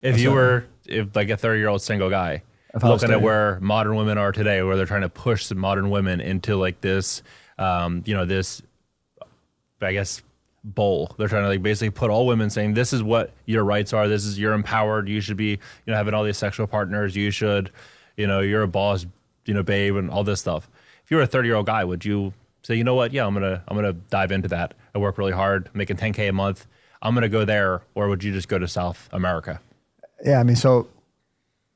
If like a 30-year-old single guy If I was looking at 30, where modern women are today, where they're trying to push some modern women into like this, this, I guess, bowl. They're trying to like basically put all women saying, this is what your rights are. This is, you're empowered. You should be, having all these sexual partners. You should, you're a boss, babe, and all this stuff. If you were a 30-year-old guy, would you say, you know what? Yeah, I'm gonna dive into that. I work really hard, making 10K a month. I'm gonna go there, or would you just go to South America? yeah, I mean, so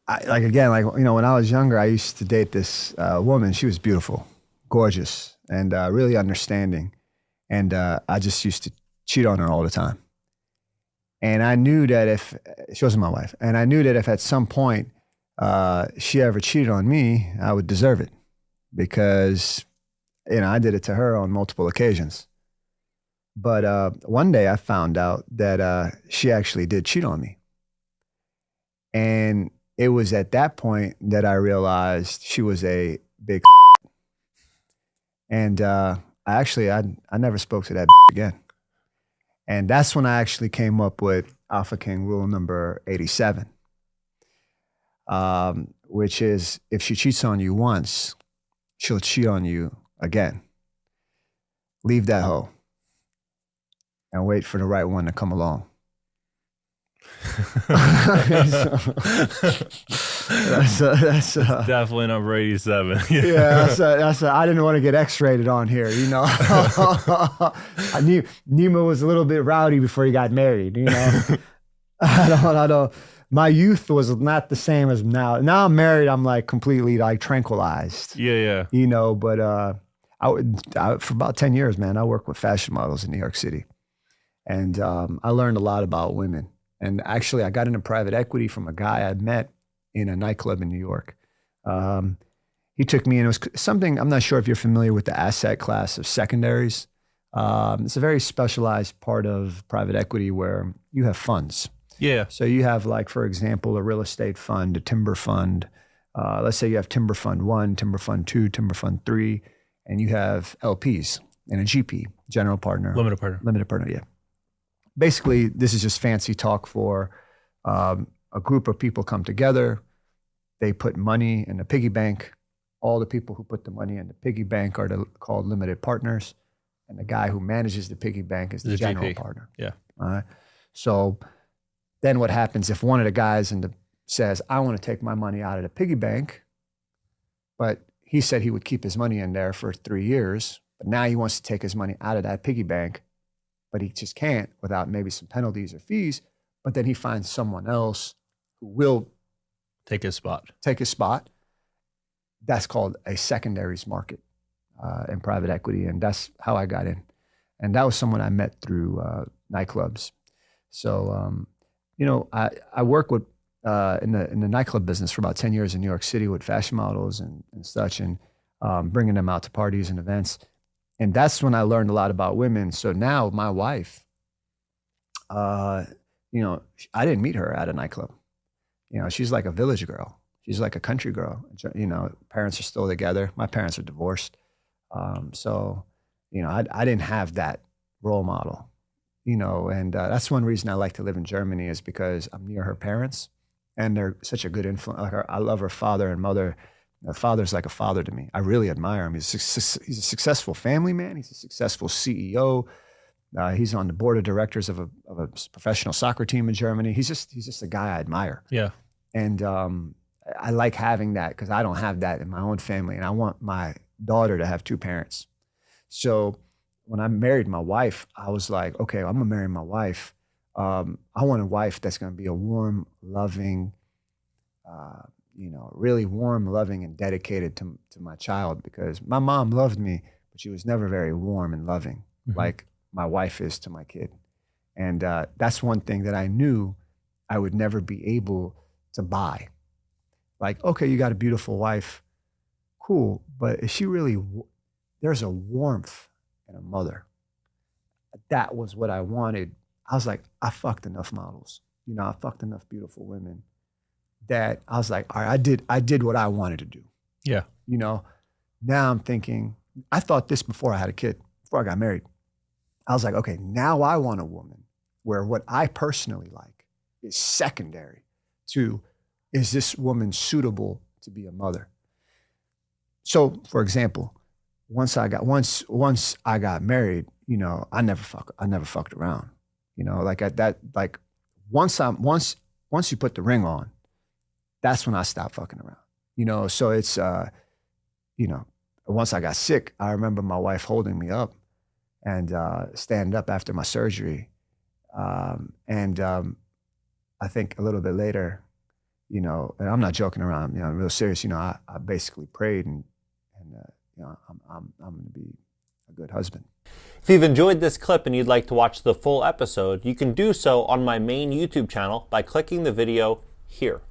when I was younger, I used to date this woman. She was beautiful, gorgeous, and really understanding. And I just used to cheat on her all the time. And I knew that if she wasn't my wife, and I knew that if at some point she ever cheated on me, I would deserve it because, I did it to her on multiple occasions. But one day I found out that she actually did cheat on me. And it was at that point that I realized she was a big and I never spoke to that again. And that's when I actually came up with Alpha King rule number 87, which is if she cheats on you once, she'll cheat on you again. Leave that hoe and wait for the right one to come along. That's Definitely number 87. yeah, I didn't want to get X-rated on here, I knew Nemo was a little bit rowdy before he got married, I don't, my youth was not the same as now. Now I'm married, I'm like completely like tranquilized. Yeah, yeah. But for about 10 years, man, I worked with fashion models in New York City. And I learned a lot about women. And actually, I got into private equity from a guy I met in a nightclub in New York. He took me in. It was something, I'm not sure if you're familiar with the asset class of secondaries. It's a very specialized part of private equity where you have funds. Yeah. So you have, like, for example, a real estate fund, a timber fund. Let's say you have Timber Fund 1, Timber Fund 2, Timber Fund 3, and you have LPs and a GP, general partner. Limited partner, yeah. Basically, this is just fancy talk for a group of people come together. They put money in the piggy bank. All the people who put the money in the piggy bank are called limited partners. And the guy who manages the piggy bank is the general GP. partner. Yeah. All right. So then what happens if one of the guys says, I want to take my money out of the piggy bank, but he said he would keep his money in there for 3 years, but now he wants to take his money out of that piggy bank, but he just can't without maybe some penalties or fees. But then he finds someone else who will take his spot. That's called a secondaries market in private equity. And that's how I got in. And that was someone I met through nightclubs. So, I worked with in the nightclub business for about 10 years in New York City with fashion models and such, and bringing them out to parties and events. And that's when I learned a lot about women. So now my wife, I didn't meet her at a nightclub. She's like a village girl. She's like a country girl. Parents are still together. My parents are divorced. I didn't have that role model, and that's one reason I like to live in Germany is because I'm near her parents and they're such a good influence. I love her father and mother. The father's like a father to me. I really admire him. He's a successful family man. He's a successful CEO. He's on the board of directors of a professional soccer team in Germany. He's just a guy I admire. Yeah. And I like having that because I don't have that in my own family, and I want my daughter to have two parents. So when I married my wife, I was like, okay, I'm gonna marry my wife. I want a wife that's gonna be a warm, loving, really warm, loving, and dedicated to my child, because my mom loved me, but she was never very warm and loving like my wife is to my kid. And that's one thing that I knew I would never be able to buy. Like, okay, you got a beautiful wife, cool, but is she really, there's a warmth in a mother. That was what I wanted. I was like, I fucked enough models. I fucked enough beautiful women that I was like, all right, I did what I wanted to do. Yeah. Now I'm thinking, I thought this before I had a kid, before I got married. I was like, okay, now I want a woman where what I personally like is secondary. to, is this woman suitable to be a mother? So, for example, once I got married, you know, I never fucked around. You know, like once you put the ring on, that's when I stopped fucking around. You know, so it's you know, once I got sick, I remember my wife holding me up and standing up after my surgery. I think a little bit later, you know, and I'm not joking around, you know, I'm real serious. You know, I basically prayed and you know, I'm going to be a good husband. If you've enjoyed this clip and you'd like to watch the full episode, you can do so on my main YouTube channel by clicking the video here.